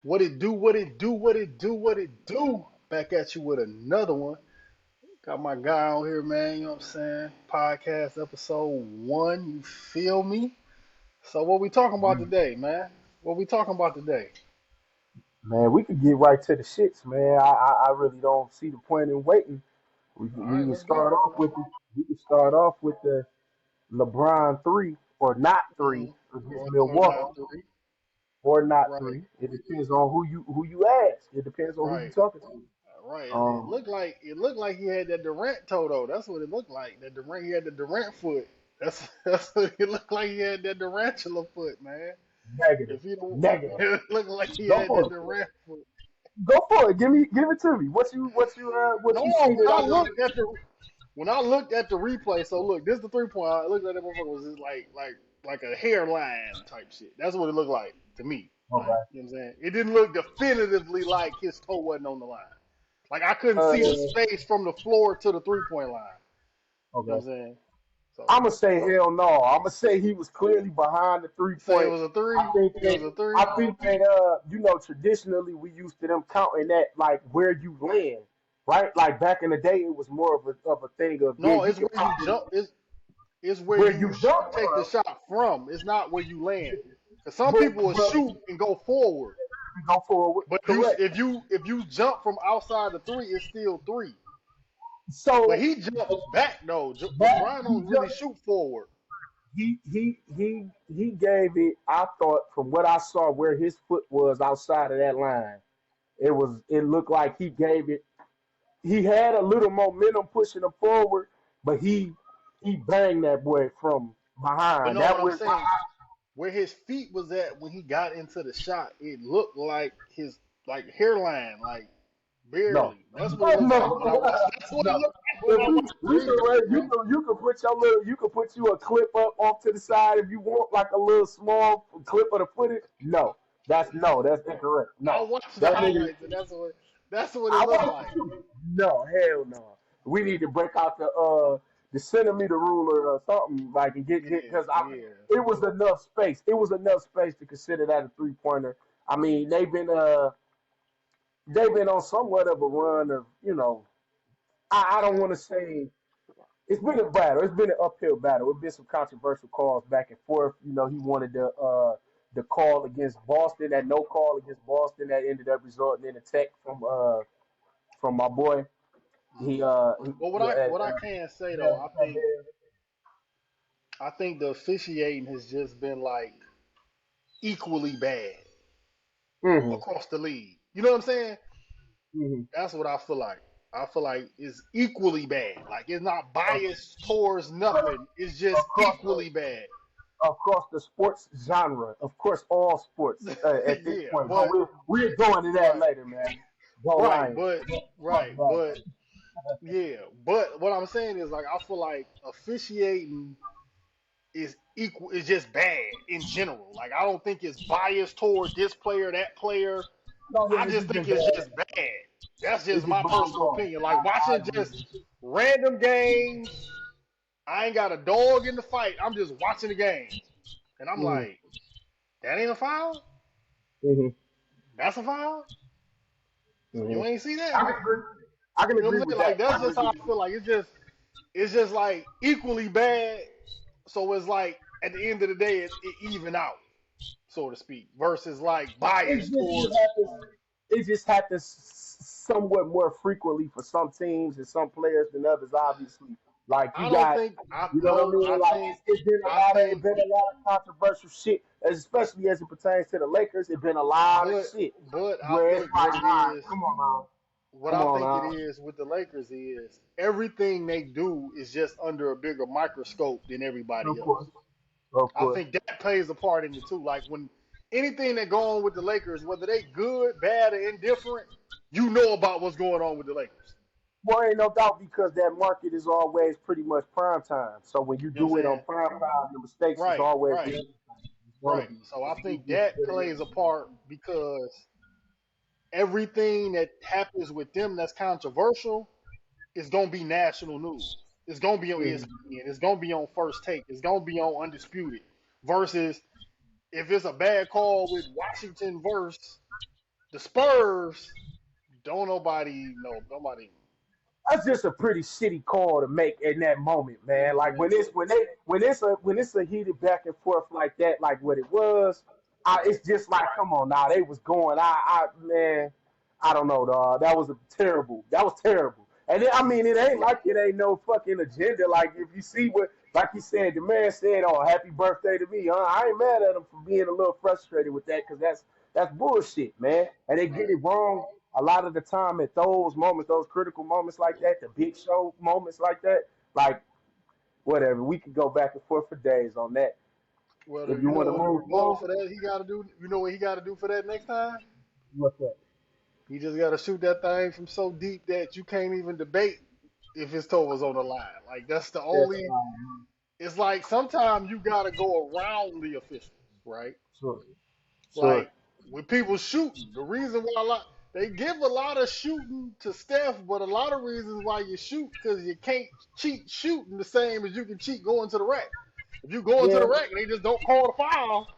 What it do, what it do, what it do, what it do. Back at you with another one. Got my guy on here, man. You know what I'm saying? Podcast episode one. You feel me? So what we talking about today, man? What we talking about today? Man, we could get right to the shits, man. I really don't see the point in waiting. We All can, we right, can let's go. start off with the, we can start off with the LeBron three or not three Mm-hmm. against Or not Milwaukee three. or not Right, three. It depends on who you ask. It depends on who you right, talking to. right. It Um, looked like he had that Durant toe though. That's what it looked like. That Durant he had the Durant foot. That's what it looked like. He had that Durantula foot, man. negative, If you don't, negative. it looked like he Go had for that it. Durant foot. Go for it. Give it to me. What No, you see that when I looked at the replay, so look, this is the 3 point. I looked at that motherfucker was just like a hairline type shit. That's what it looked like to me. Like, Okay. you know what I'm saying? It didn't look definitively like his toe wasn't on the line. Like I couldn't see the Uh, space from the floor to the 3 point line. You know okay. what I'm saying? So I'm gonna say hell no. I'm gonna say he was clearly behind the three say it point. was a three. I think It that was a three. I think that traditionally we used to them counting that like where you land, right? Like back in the day, it was more of a thing of yeah No, you it's can where you probably jump. It's where where you you jump take the from, shot from. It's not where you land. Cause some but people will but shoot and go forward. we go forward. But Correct. if you jump from outside the three, it's still three. But So he jumps back though. that LeBron he don't really jumped, shoot forward. he gave it. I thought from what I saw where his foot was outside of that line, it looked like he gave it. He had a little momentum pushing him forward, but he banged that boy from But behind. no, what That I'm was saying, where his feet was at when he got into the shot, it looked like his like hairline, like no, barely. That's what it looked like when I no, watched. That's what it no. looked like when If I watched the we can, replay, bro. you can put you a clip up off to the side if you want, like a little small clip of the footage. No, that's incorrect. I No, watched the that nigga. highlights, and that's what it I looked want like. to. No, hell no. We need to break out the centimeter ruler or something like and get Yeah, because I yeah. it was enough space. It was enough space to consider that a 3 pointer. I mean, they've been on somewhat of a run of I don't want to say it's been a battle. It's been an uphill battle. It's been some controversial calls back and forth. He wanted the call against Boston, that no call against Boston that ended up resulting in a tech from my boy. He Mm. But what yeah, I can say though, I think the officiating has just been like equally bad hmm across the league. You know what I'm saying? hmm That's what I feel like. I feel like it's equally bad. Like it's not biased towards nothing. It's just across equally bad. across the sports genre. Of course, all sports at this Yeah, point. But but we're going to that right, later, man. Go right, Lions. but right, but yeah, but what I'm saying is like I feel like officiating is equal. Is just bad in general. Like I don't think it's biased towards this player, that player. No, I yeah, it's just just been think it's bad. just bad. That's It's just just my bad personal going. opinion. Like I watching agree. just random games. I ain't got a dog in the fight. I'm just watching the game, and I'm hmm like, that ain't a foul. hmm That's a foul. So hmm you ain't see that. I can agree. I can You know agree what I'm with saying? Like that. that's I can just agree how with I feel. Like it's just like equally bad. So it's like at the end of the day, it even out, so to speak, versus like bias towards. it just happens somewhat more frequently for some teams and some players than others. Obviously, like I don't think I you know what I no. mean. Like I it's think, been a lot of controversial shit, especially as it pertains to the Lakers. It's been a lot of but shit but I where it's think like, what it all right, is. come on now, What come I on think it now. is with the Lakers is everything they do is just under a bigger microscope than everybody Of course, else. of I course. think that plays a part in it too. Like when anything that go on with the Lakers, whether they good, bad, or indifferent, you know about what's going on with the Lakers. Well, ain't no doubt because that market is always pretty much prime time. So when you You know what I'm do it on saying? prime time, the mistakes is Right, always right, gonna right. be. So I It's think just that what it plays is. a part because everything that happens with them that's controversial is gonna be national news. It's gonna be on Mhm. ESPN. It's gonna be on First Take. It's gonna be on Undisputed. Versus if it's a bad call with Washington versus The Spurs don't nobody know nobody. That's just a pretty shitty call to make in that moment, man. Like Man, look, when it's a heated back and forth like that, like what it was, it's just like, come on now, they was going. Man, I don't know, dog. That was a terrible. That was terrible. And then, I mean, it ain't like it ain't no fucking agenda. Like if you see what, like you said, the man said, "Oh, happy birthday to me." I ain't mad at him for being a little frustrated with that because that's bullshit, man. And they get right. it wrong a lot of the time at those moments, those critical moments like that, the big show moments like that, like whatever. We could go back and forth for days on that. Well, If you want to move for on, that he got to do. You know what he got to do for that next time? what's that? He just got to shoot that thing from so deep that you can't even debate if his toe was on the line. Like that's the That's only. It's like sometimes you got to go around the officials, right? sure, sure. Like with people shooting, the reason why they give a lot of shooting to Steph, but a lot of reasons why you shoot because you can't cheat shooting the same as you can cheat going to the rack. If you go into Yeah, the rack and they just don't call the foul,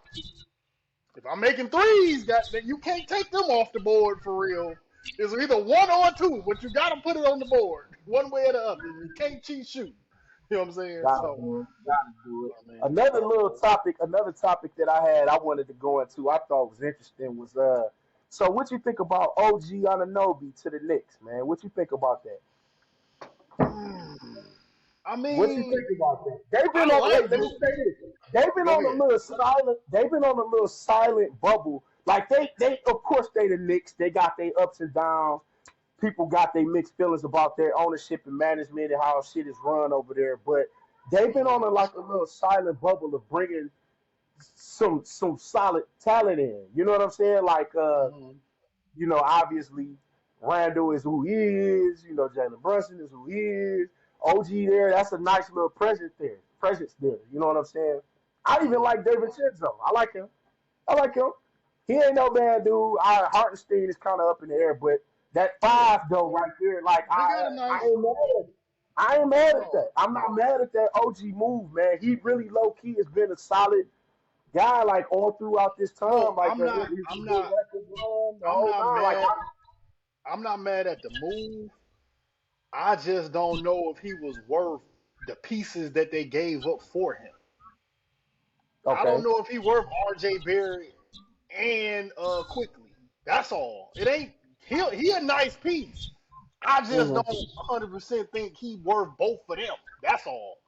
if I'm making threes, that you can't take them off the board for real. It's either one or two, but you got to put it on the board one way or the other. You can't cheat shooting. You know what I'm saying? gotta So, do it. Gotta do it. I mean, Another topic that I wanted to go into, I thought was interesting was so what you think about OG Anunoby to the Knicks, man? What you think about that? I What you mean, think about that? They've been I on. like Wait, let me dude. say this. They've been Go on a ahead. little silent. They've been on a little silent bubble. Like they of course they the Knicks. They got their ups and downs. People got their mixed feelings about their ownership and management and how shit is run over there. But they've been on like a little silent bubble of bringing some solid talent in. You know what I'm saying? Like Mhm. obviously Randall is who he is. Jalen Brunson is who he is. OG there, that's a nice little presence there. Presence there. You know what I'm saying? I even Mhm. like David Chenzo. I like him. I like him. He ain't no bad dude. Hartenstein is kind of up in the air, but that Yeah, five though right there, like they got a I nice. ain't mad at it. I ain't mad at No, that. I'm not mad at that OG move, man. He really low key has been a solid guy like all throughout this no, time. Like I'm not. his I'm not. record run the I'm whole not nine. Like mad. I'm not mad at the move. I just don't know if he was worth the pieces that they gave up for him. I don't okay. know if he worth R.J. Barrett and quickly. That's all. It ain't. He a nice piece. I just don't hmm 100% think he worth both of them. That's all.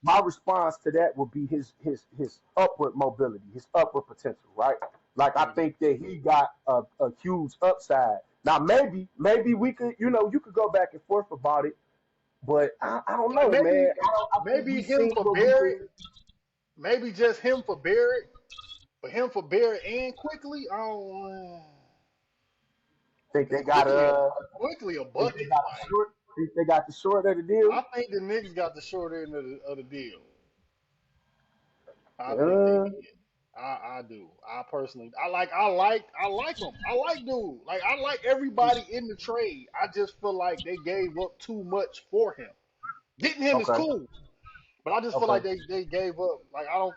My response to that would be his upward mobility, his upward potential, right? Like I Mhm. think that he got a huge upside. Now maybe we could you could go back and forth about it, but I don't Like know, man. maybe I think maybe we him seen for what we Barrett, did. maybe just him for Barrett, but him for Barrett and quickly. I don't. Think Cause they got quickly a think they bucket. got the Like short think they got the short of the deal. I think the Knicks got the short end of the deal. I think they Uh, did. I do. I personally I like him. I like dude. Like I like everybody in the trade. I just feel like they gave up too much for him. Getting him is okay, cool, but I just feel like okay. they gave up. Like I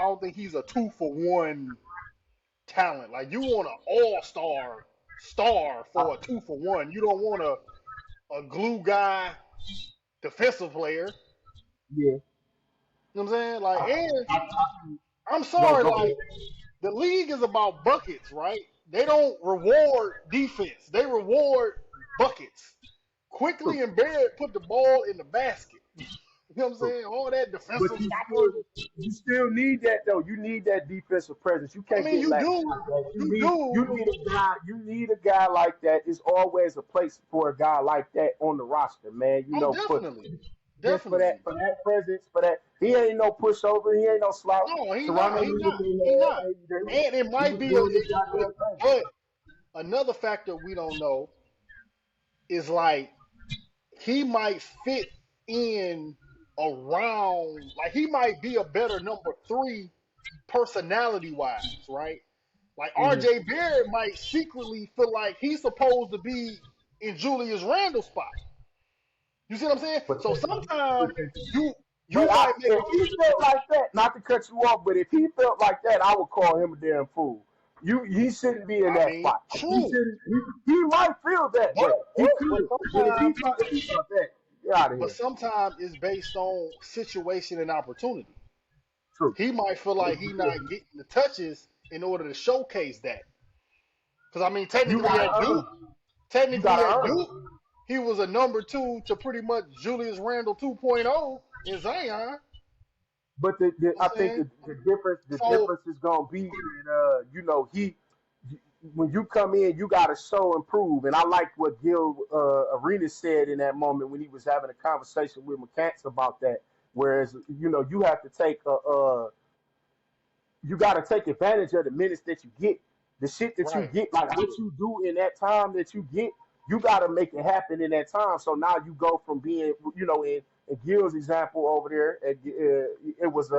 don't think he's a 2-for-1 talent. Like you want an all star I, for a 2-for-1. You don't want a glue guy defensive player. yeah. You know what I'm saying? Like, I, and I, I'm go sorry, go like ahead. the league is about buckets, right? They don't reward defense. They reward buckets. Quickly True, and Barrett put the ball in the basket. You know what I'm true. saying? All that But defensive you stopper. still need that though. You need that defensive presence. You I can't mean, get you lax do, like that. you do. You need a guy like that. There's always a place for a guy like that on the roster, man. Oh, For definitely, just definitely. for that presence, for that he ain't no pushover, he ain't no slouch. No, he not. Toronto He needed not. He to not. have And it he might was be doing his goddamn thing. but another factor we don't know is like he might fit in around like he might be a better number three personality wise, right? Like hmm RJ Barrett might secretly feel like he's supposed to be in Julius Randle's spot. You see what I'm saying? But, So sometimes you but you might make if he felt like that, not to cut you off, but if he felt like that, I would call him a damn fool. he shouldn't be in I that mean, spot. He true, shouldn't. He might feel that but way. He but could, but sometimes if he thought that, get out of but here. sometimes it's based on situation and opportunity. True. He might feel like he not getting the touches in order to showcase that. Because I mean, You gotta earn. You technically gotta at earn. Duke, he was a number two to pretty much Julius Randle 2.0 in Zion. You know But what I I'm think saying? the So difference is gonna be that he when you come in, you gotta show and prove. And I like what Gil Arenas said in that moment when he was having a conversation with McCants about that. Whereas you have to take you got to take advantage of the minutes that you get. The shit that you right, get, like what you do in that time that you get, you got to make it happen in that time. So now you go from being, in Gil's example over there, it was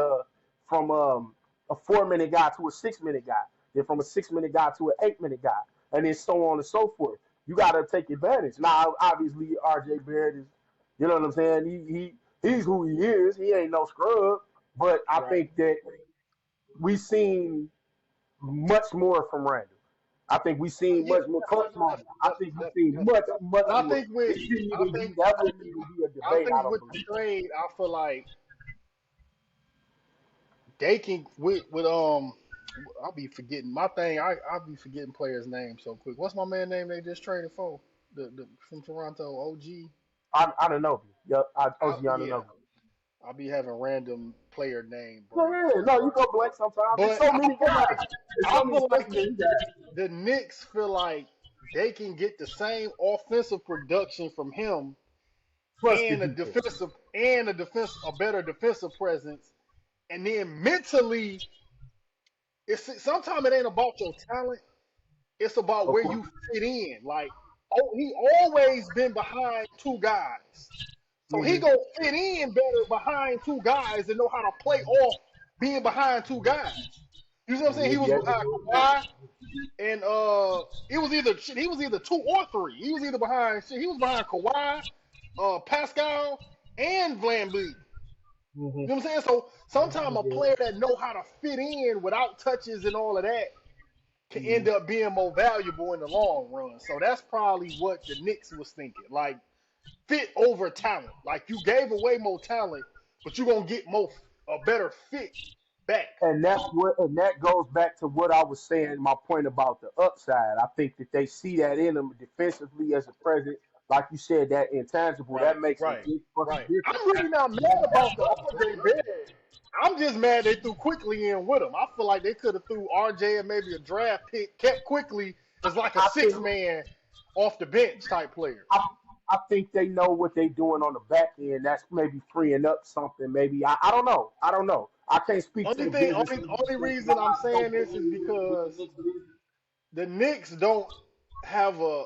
from a 4 minute guy to a 6 minute guy, then from a 6 minute guy to an 8 minute guy, and then so on and so forth. You got to take advantage. Now, obviously, RJ Barrett is, you know what I'm saying? He's who he is. He ain't no scrub. But I right. think that we've seen much more from Randall. I think we've seen Yeah, much more clutch moments. I think we've seen much, definitely. much And I more. think with It shouldn't I even think be that wouldn't even be a I debate. I think don't with the believe. trade, I feel like they can with I'll be forgetting my thing. I'll be forgetting players' names so quick. What's my man name they just traded for? The from Toronto, OG. I don't know. Yep, OG, I don't Yeah, know. I'll be having random player name Yeah, brains. yeah, no, you go blank sometimes. There's But so many guys. There's I so many feel like specimen guys. the Knicks feel like they can get the same offensive production from him Plus the defense. a better defensive presence, and then mentally, it's sometimes it ain't about your talent. It's about Of where course. you fit in. Like, oh, he always been behind two guys, so he Mm-hmm. gonna fit in better behind two guys and know how to play off being behind two guys. You see what I'm saying? He was Yeah. behind Kawhi, and he was either two or three. He was either behind he was behind Kawhi, Pascal, and Vlambeek. Mm-hmm. You know what I'm saying? So sometimes a player that know how to fit in without touches and all of that can Mm-hmm. end up being more valuable in the long run. So that's probably what the Knicks was thinking. Like fit over talent. Like you gave away more talent, but you're gonna get a better fit back. And that goes back to what I was saying, my point about the upside. I think that they see that in him defensively as a presence. Like you said, that intangible, Right, that makes a right, big fucking right. difference. I'm really not mad about the RJ Barrett. I'm just mad they threw quickly in with him. I feel like they could have threw RJ and maybe a draft pick, kept quickly as like a I think six man off the bench type player. I, I think they know what they're doing on the back end. That's maybe freeing up something. Maybe I don't know. I don't know. I can't speak to the business. Only reason I'm saying this is because the Knicks don't have a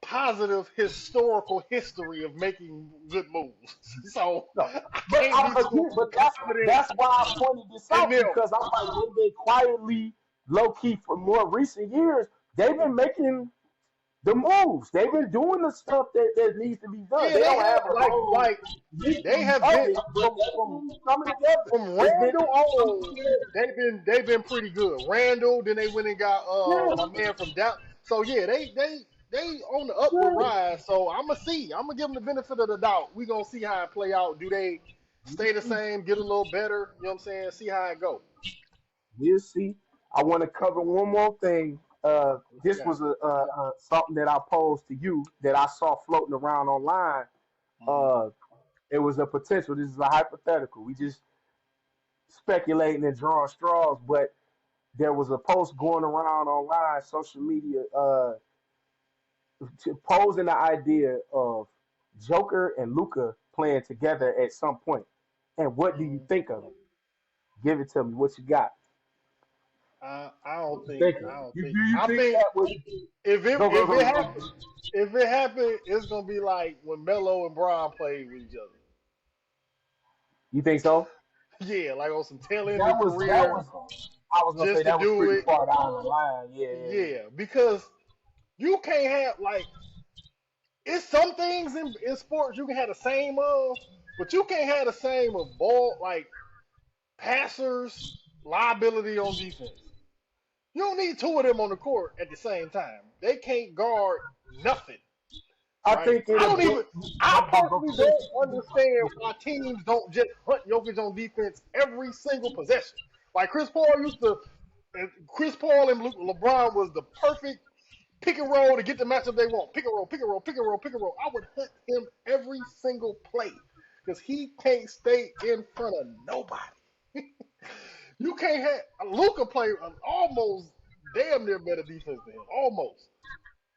positive historical history of making good moves. So No, I but can't be too again, but that's confident that's why I pointed this in out them. because I'm like they've been quietly, low key for more recent years. They've been making the moves. They've been doing the stuff that needs to be done. Yeah, They they don't have have a whole they history have of been it, but from everything's coming together. from It's been Randall on. They've been pretty good. Randall, then they went and got yeah, my man from Dallas. So yeah, they on the upward yeah. rise. So I'm gonna give them the benefit of the doubt. We gonna see how it play out. Do they stay the same, get a little better? You know what I'm saying? See how it go. We'll see. I want to cover one more thing. What you This got? was something that I posed to you that I saw floating around online. Hmm. Uh, it was a potential. This is a hypothetical. We just speculating and drawing straws, but there was a post going around online, social media, posing the idea of Joker and Luca playing together at some point. And what do you Hmm. think of it? Give it to me. What you got? I don't think Think. I don't Do think you I think think that was go go if go it go? happens it's gonna be like when Melo and Bron played with each other. You think so? Yeah, like on some tail end That of was that career was. I was gonna say just to that was do pretty it. far down the line. Yeah, yeah, yeah. Yeah, because you can't have like it's some things in sports you can have the same of, but you can't have the same of ball like passers liability on defense. You don't need two of them on the court at the same time. They can't guard nothing, I right? think it'll be, I but personally don't understand why teams don't just hunt Jokic on defense every single possession. Like Chris Paul and LeBron was the perfect pick and roll to get the matchup they want. Pick and roll, pick and roll, pick and roll, pick and roll. I would hunt him every single play because he can't stay in front of nobody. You can't have Luca play almost damn near better defense than him. Almost.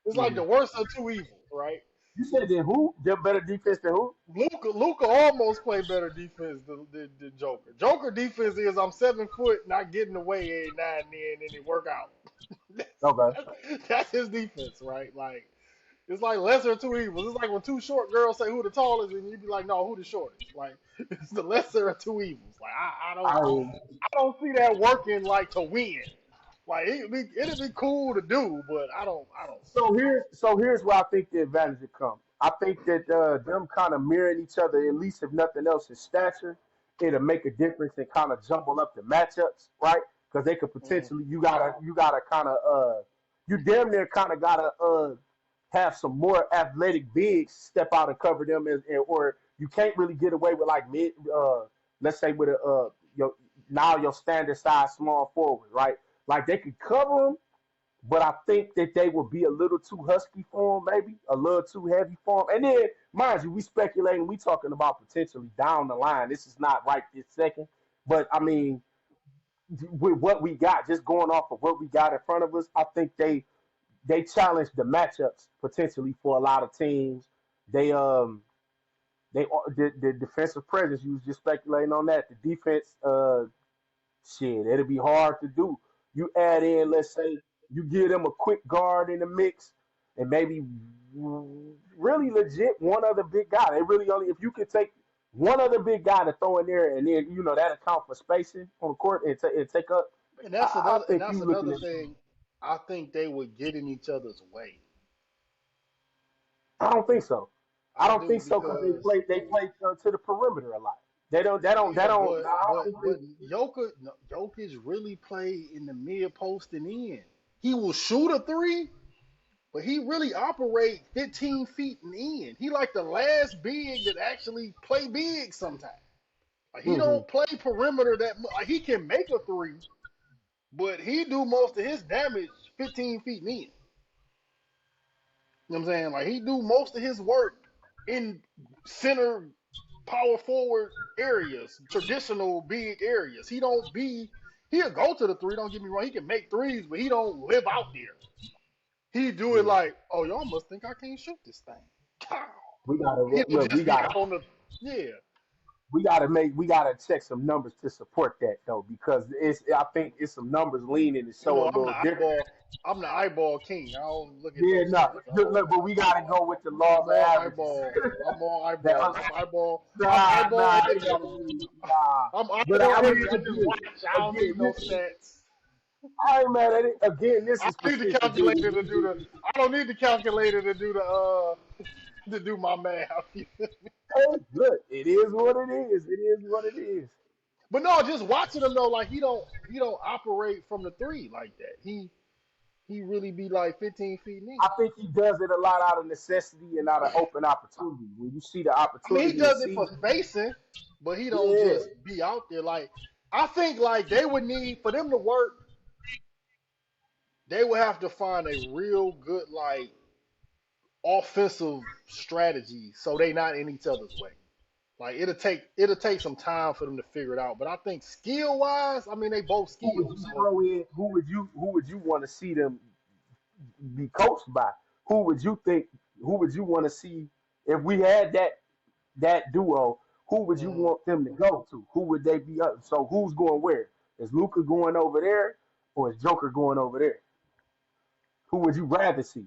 It's like the worst of two evils, right? you said that who? They're better defense than who? Luca almost played better defense than Joker. Joker defense is I'm 7 foot, not getting away every now and then, and it work out. Okay. That's his defense, right? Like it's like lesser of two evils. It's like when two short girls say who the tallest, and you be like, no, who the shortest? Like it's the lesser of two evils. Like I I don't see that working like to win. Like it'd be cool to do, but I don't see it. so here's where I think the advantage will come. I think that them kind of mirroring each other, at least if nothing else, in stature, it'll make a difference and kind of jumble up the matchups, right? Because they could Mm-hmm. potentially you gotta kind of you damn near kind of gotta have some more athletic bigs step out and cover them, or you can't really get away with like mid let's say with a your now your standard size small forward, right? Like they could cover them, but I think that they would be a little too husky for him, maybe a little too heavy for him. And then, mind you, we speculating, we talking about potentially down the line. This is not right this second, but I mean, with what we got, just going off of what we got in front of us, I think they challenge the matchups potentially for a lot of teams. They the defensive presence. You was just speculating on that. The defense, shit, it'll be hard to do. You add in, let's say, you give them a quick guard in the mix, and maybe really legit one other big guy. They really only if you could take one other big guy to throw in there, and then that account for spacing on the court and take up. I And think that's you looking another at. thing. I think they would get in each other's way. I don't think so. I I don't do think so because because they play to the perimeter a lot. They don't. They don't. They yeah, don't. I don't think but Jokic really play in the mid post and in. He will shoot a three, but he really operate 15 feet and in. He like the last big that actually play big sometimes. Like he hmm don't play perimeter that much. Like he can make a three, but he do most of his damage 15 feet and in. You know what I'm saying? Like he do most of his work in center power forward areas, traditional big areas. He'll go to the three, don't get me wrong, he can make threes, but he don't live out there. He do it Yeah. like, oh, y'all must think I can't shoot this thing. We gotta He'll look. just be out on the yeah. We gotta check some numbers to support that though, because I think it's some numbers leaning to You show a know, little different. I'm the eyeball king. I don't look at Yeah, those no, numbers. look, but we gotta go with the laws of averages. I'm all That eyeball. I'm eyeball nah, it energy. gotta be nah. I'm But eyeball I mean, energy. I just watch. I don't need no this stats. I ain't mad at it. Again, this I is don't need the specific. We calculator to do the. I don't need the calculator to do the to do my math. Hey, look, it is what it is. It is what it is. But no, just watching him though, like he don't operate from the three like that. He really be like 15 feet in. I think he does it a lot out of necessity and out of open opportunity. When you see the I mean, he opportunity and does it see, for spacing, but he don't yeah, just be out there. Like I think like they would need for them to work. They would have to find a real good like offensive strategy so they not in each other's way. Like it'll take some time for them to figure it out. But I think skill wise, I mean they both who would skilled. you So throw in? Who would you want to see them be coached by? Who would you think? Who would you want to see if we had that duo? Who would you mm, want them to go to? Who would they be up? So who's going where? Is Luca going over there, or is Joker going over there? Who would you rather see,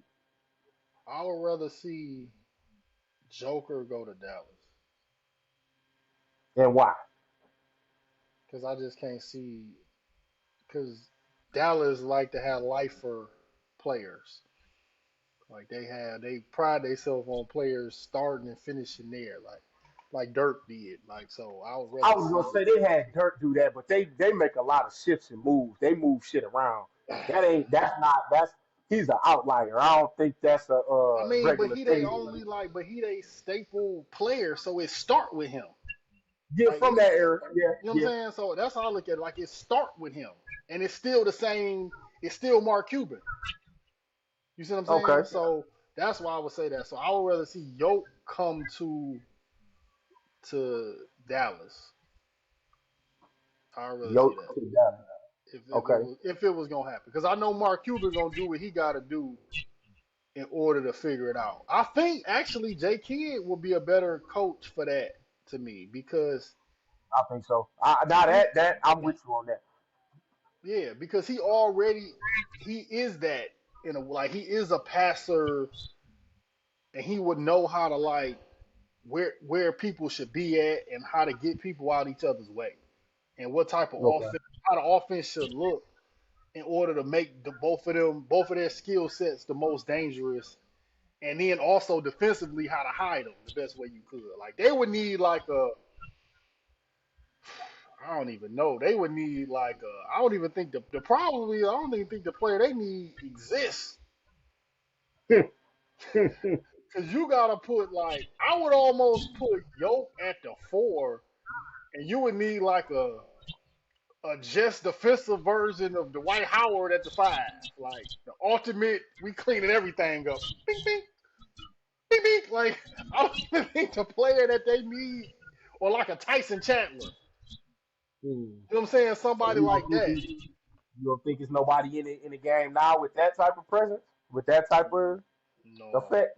I would rather see Joker go to Dallas and why? because I just can't see because Dallas like to have lifer players. Like they pride themselves on players starting and finishing there, like Dirk did. Like so, I would I rather was gonna see. say they had Dirk do that, but they make a lot of shifts and moves. They move shit around. That's he's an outlier. I don't think that's a I mean, but regular he they thing. only like, but he they staple player, so it start with him. Yeah, Like from it's, that era. Yeah, you know what I'm yeah. saying. So that's how I look at it. Like it start with him, and it's still the same. It's still Mark Cuban. You see what I'm saying? Okay. So that's why I would say that. So I would rather see Yoke come to Dallas. I'd rather see Yoke that to that. Okay. if it was gonna happen, because I know Mark Cuban gonna do what he got to do in order to figure it out. I think actually J Kidd would be a better coach for that to me because I think so. Now he that I'm with you on that. yeah, because he is that in a like he is a passer and he would know how to like where people should be at and how to get people out each other's way and what type of Okay. offense how the offense should look in order to make both of their skill sets the most dangerous, and then also defensively how to hide them the best way you could. Like they would need like a I don't even know. They would need like I don't even think the probably I don't even think the player they need exists. Cause you gotta put like I would almost put Yoke at the four, and you would need like a just defensive version of Dwight Howard at the five, like the ultimate. We cleaning everything up. Bing bing bing bing. Like I don't even think the player that they need, or like a Tyson Chandler. Hmm. You know what I'm saying? So Somebody like that. you don't think it's nobody in the game now with that type of presence, with that type of No, effect?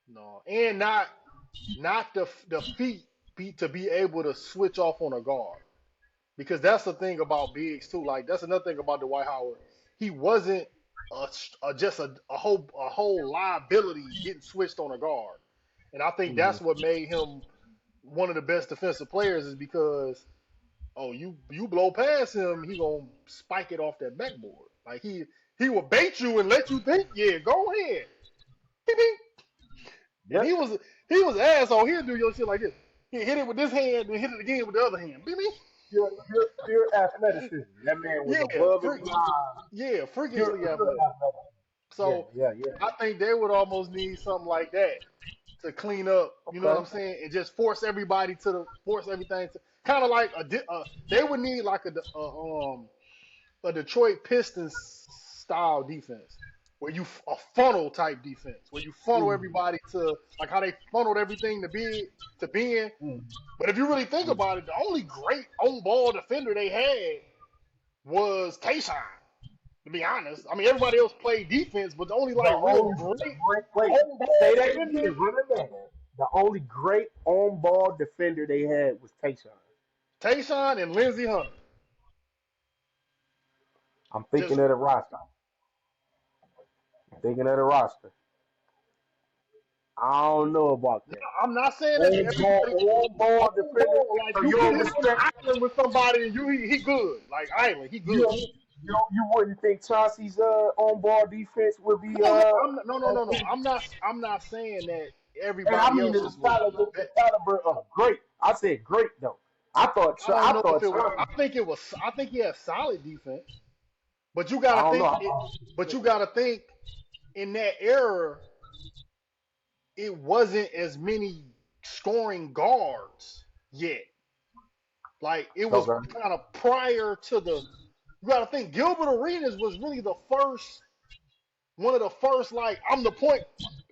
no, and not the feet be to be able to switch off on a guard, because that's the thing about bigs too. Like that's another thing about Dwight Howard. He wasn't just a whole liability getting switched on a guard, and I think Hmm. that's what made him one of the best defensive players is because you blow past him, he gonna spike it off that backboard. Like he will bait you and let you think, yeah, go ahead. Beep, beep. And Yep. he was an asshole. He'll do your shit like this. He hit it with this hand, then hit it again with the other hand. Beep, beep. Pure athleticism. That man was Yeah, above and beyond. yeah, Pure, freakishly pure athletic. athleticism. Yeah, So yeah, yeah. I think they would almost need something like that to clean up. You know what Okay. I'm saying? And just force everything to kind of like they would need like a Detroit Pistons style defense, where you a funnel type defense, where you funnel Mm, everybody to like how they funneled everything to Ben. mm, But if you really think mm. about it, the only great on ball defender they had was Tayshaun. To be honest, I mean everybody else played defense, but the only The like real only great great, wait, on say ball that defender, again. Run it back. The only great on ball defender they had was Tayshaun. Tayshaun and Lindsey Hunter. I'm Just thinking of the roster. I'm thinking of the roster. I don't know about that. I'm not saying that everybody On ball on defender. ball like So you you put don't him on respect. the island with somebody and he good like island he You good. don't, you wouldn't think Chauncey's on ball defense would be No, no, I'm not, no, no, no, no. as I'm not saying that and I everybody mean else's was. the caliber of great. I said great though. I don't I know if thought it was. Chauncey. I think it was. I think he had solid defense, but you I got to don't know. think it. But you got to think in that era, it wasn't as many scoring guards yet. Like it was Okay. kind of prior to the. You got to think Gilbert Arenas was really the first, one of the first. Like I'm the point.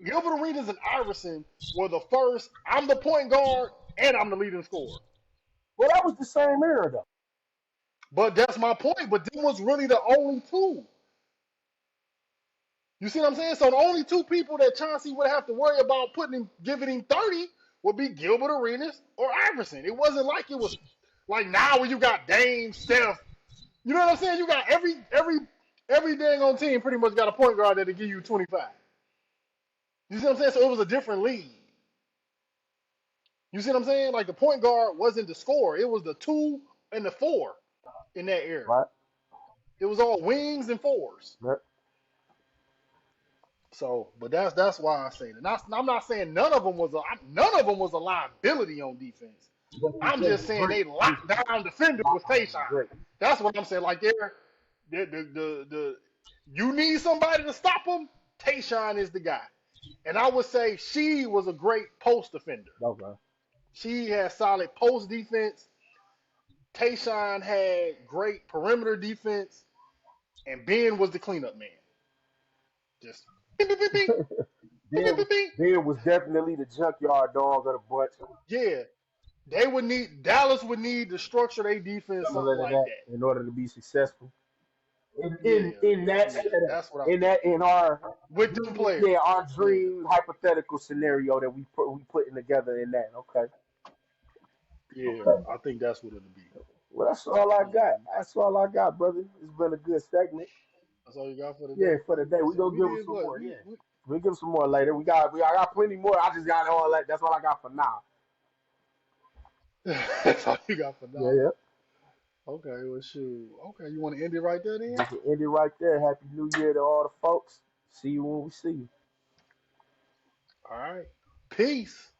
Gilbert Arenas and Iverson were the first. I'm the point guard and I'm the leading scorer. Well, that was the same era though. But that's my point. But them was really the only two. You see what I'm saying? So the only two people that Chauncey would have to worry about giving him 30 would be Gilbert Arenas or Iverson. It wasn't like it was like now when you got Dame, Steph. You know what I'm saying? You got every dang on team pretty much got a point guard that'll give you 25. You see what I'm saying? So it was a different league. You see what I'm saying? Like the point guard wasn't the scorer. It was the two and the four in that era. Right. It was all wings and fours. Right. So, but that's why I say that. I'm not saying none of them was a liability on defense. But you I'm said just saying great. they locked down defenders with Tayshaun. Great. That's what I'm saying. Like they're the You need somebody to stop him. Tayshaun is the guy. And I would say she was a great post defender. Okay. She had solid post defense. Tayshaun had great perimeter defense, and Ben was the cleanup man. Just bing, bing, bing, bing, bing, bing, Ben, bing, bing. Ben was definitely the junkyard dog of the bunch. Yeah, they would need Dallas would need to structure their defense something Similar to like that that. in order to be successful. Yeah, In that yeah, setup, that's what I in think. that in our With them dream, players. yeah, our Yeah, dream hypothetical scenario that we putting together in that. Okay. yeah, Okay. I think that's what it'll be. Well, that's all I got. Yeah, That's all I got, brother. It's been a good segment. that's all you got for Yeah, today. for the day. We So gonna we give them did some what more. Yeah, we we give them some more later. I got plenty more. I just got all that. That's all I got for now. that's all you got for Yeah, now. yeah. Okay, well shoot. Okay, you want to end it right there then? We can end it right there. Happy New Year to all the folks. See you when we see you. All right. Peace.